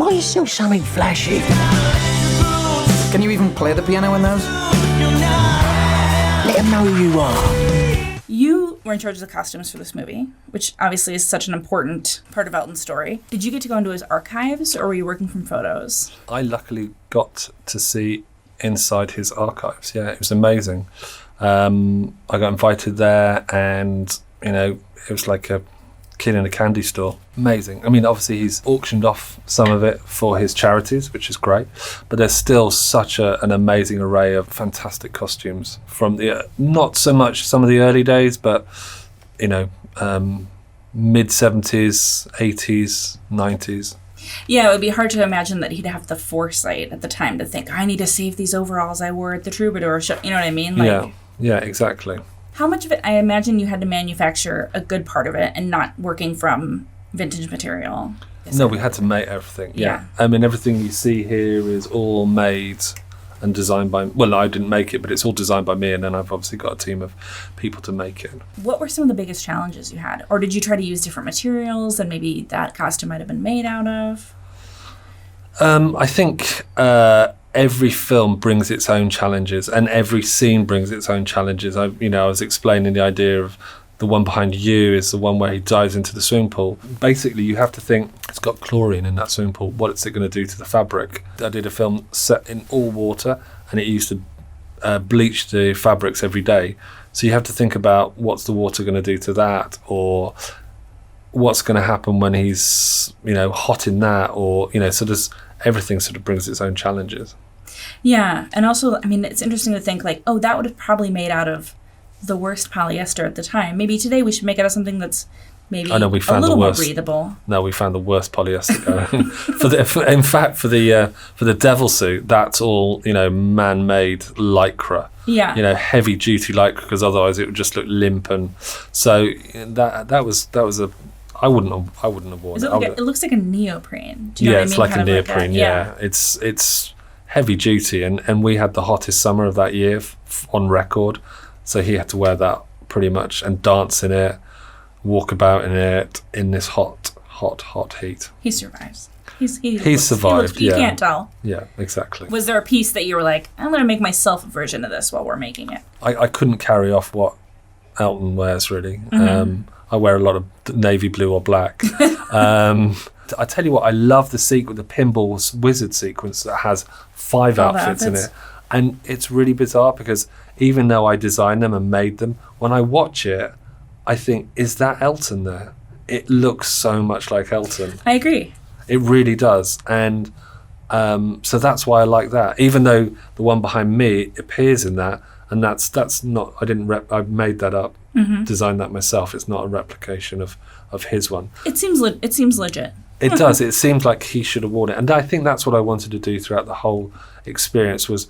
Buy yourself something flashy. Can you even play the piano in those? Let them know who you are. You were in charge of the costumes for this movie, which obviously is such an important part of Elton's story. Did you get to go into his archives, or were you working from photos? I luckily got to see inside his archives. Yeah, it was amazing. I got invited there, and, you know, it was like a kid in a candy store. Amazing. I mean, obviously he's auctioned off some of it for his charities, which is great, but there's still such an amazing array of fantastic costumes from the not so much some of the early days, but, you know, mid 70s, 80s, 90s. Yeah, it would be hard to imagine that he'd have the foresight at the time to think, I need to save these overalls I wore at the Troubadour show. You know what I mean? Like, yeah, exactly. How much of it, I imagine you had to manufacture a good part of it and not working from vintage material. No, we had to make everything. Yeah. I mean, everything you see here is all made and designed by, well, I didn't make it, but it's all designed by me, and then I've obviously got a team of people to make it. What were some of the biggest challenges you had? Or did you try to use different materials than maybe that costume might have been made out of? I think every film brings its own challenges, and every scene brings its own challenges. I was explaining the idea of the one behind you is the one where he dives into the swimming pool. Basically, you have to think, it's got chlorine in that swimming pool. What's it going to do to the fabric? I did a film set in all water, and it used to bleach the fabrics every day. So you have to think about what's the water going to do to that, or what's going to happen when he's, hot in that, or, so there's everything sort of brings its own challenges. Yeah, and also, I mean, it's interesting to think like, oh, that would have probably made out of the worst polyester at the time. Maybe today we should make it out of something that's maybe a little more breathable. No, we found the worst polyester. For the devil suit, that's all, man-made lycra. Yeah. Heavy duty lycra, because otherwise it would just look limp, and so that was a. I wouldn't have worn it. It looks like a neoprene. Do you know what I mean? It's like a neoprene. Yeah, it's heavy duty, and we had the hottest summer of that year on record, so he had to wear that pretty much and dance in it, walk about in it in this hot heat. He survives. He survived. You can't tell. Yeah, exactly. Was there a piece that you were like, I'm going to make myself a version of this while we're making it? I couldn't carry off what Elton wears, really. Mm-hmm. I wear a lot of navy blue or black. I tell you what, I love the Pinball Wizard sequence that has 5 outfits in it. And it's really bizarre because even though I designed them and made them, when I watch it, I think, is that Elton there? It looks so much like Elton. I agree. It really does. And so that's why I like that. Even though the one behind me appears in that, and that's not, I made that up, designed that myself. It's not a replication of his one. It seems legit. It does. It seems like he should have worn it. And I think that's what I wanted to do throughout the whole experience, was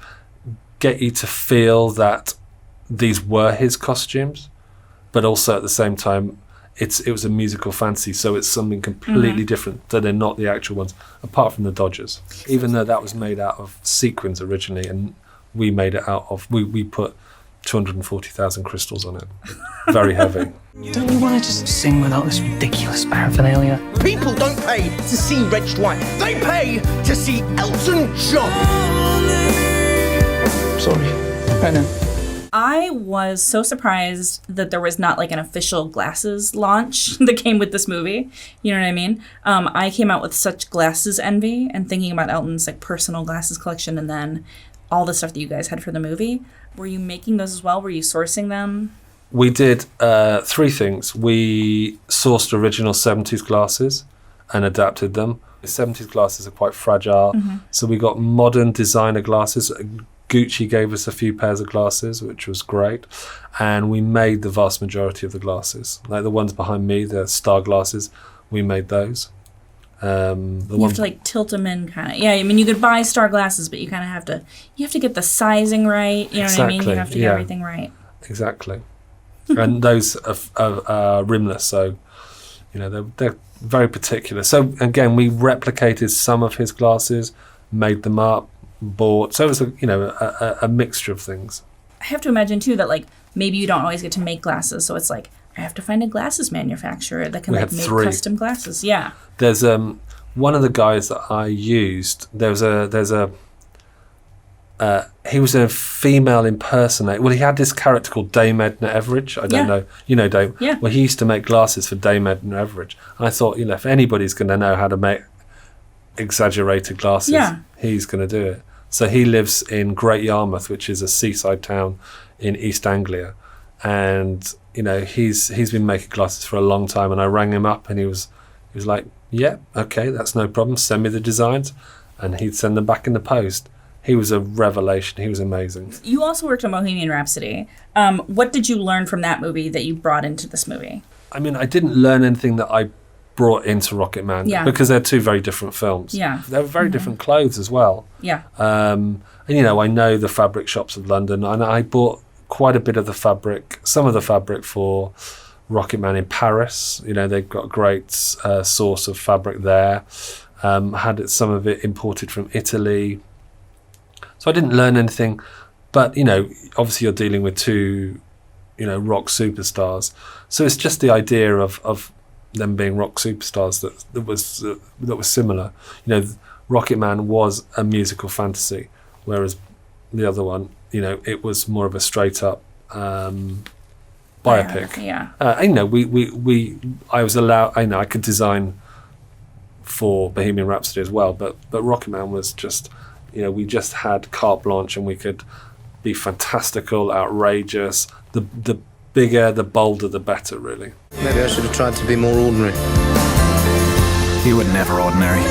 get you to feel that these were his costumes, but also at the same time, it was a musical fantasy, so it's something completely different, that they're not the actual ones, apart from the Dodgers. Even though that was made out of sequins originally, and we made it out of, we put 240,000 crystals on it. Very heavy. Don't you want to just sing without this ridiculous paraphernalia? People don't pay to see Reg White. They pay to see Elton John. Sorry. I know. I was so surprised that there was not like an official glasses launch that came with this movie. You know what I mean? I came out with such glasses envy and thinking about Elton's like personal glasses collection, and then all the stuff that you guys had for the movie. Were you making those as well? Were you sourcing them? We did 3 things. We sourced original 70s glasses and adapted them. The 70s glasses are quite fragile, so we got modern designer glasses. Gucci gave us a few pairs of glasses, which was great, and we made the vast majority of the glasses. Like the ones behind me, the star glasses, we made those. You have to like tilt them in kind of. Yeah, I mean, you could buy star glasses, but you kind of have to get the sizing right. You know what I mean? You have to get everything right. Exactly. And those are rimless, so they're very particular. So again, we replicated some of his glasses, made them up, bought. So it was a mixture of things. I have to imagine too that like maybe you don't always get to make glasses, so it's like I have to find a glasses manufacturer that can make 3 custom glasses. Yeah. There's one of the guys that I used, he was a female impersonator. Well, he had this character called Dame Edna Everage. I don't know. You know Dame? Yeah. Well, he used to make glasses for Dame Edna Everage. And I thought, if anybody's going to know how to make exaggerated glasses, he's going to do it. So he lives in Great Yarmouth, which is a seaside town in East Anglia. And, he's been making glasses for a long time. And I rang him up and he was like, yeah, okay, that's no problem. Send me the designs. And he'd send them back in the post. He was a revelation. He was amazing. You also worked on Bohemian Rhapsody. What did you learn from that movie that you brought into this movie? I mean, I didn't learn anything that I brought into Rocketman because they're two very different films. Yeah. They're very different clothes as well. Yeah. And, I know the fabric shops of London, and I bought quite a bit of the fabric, some of the fabric for Rocketman in Paris. They've got a great source of fabric there. Had some of it imported from Italy. So I didn't learn anything, but, obviously you're dealing with two, rock superstars. So it's just the idea of them being rock superstars that was similar. Rocketman was a musical fantasy, whereas the other one, it was more of a straight up biopic. Yeah. I was allowed. I could design for Bohemian Rhapsody as well, but Rocketman was just. We just had carte blanche and we could be fantastical, outrageous. The bigger, the bolder, the better, really. Maybe I should have tried to be more ordinary. You were never ordinary.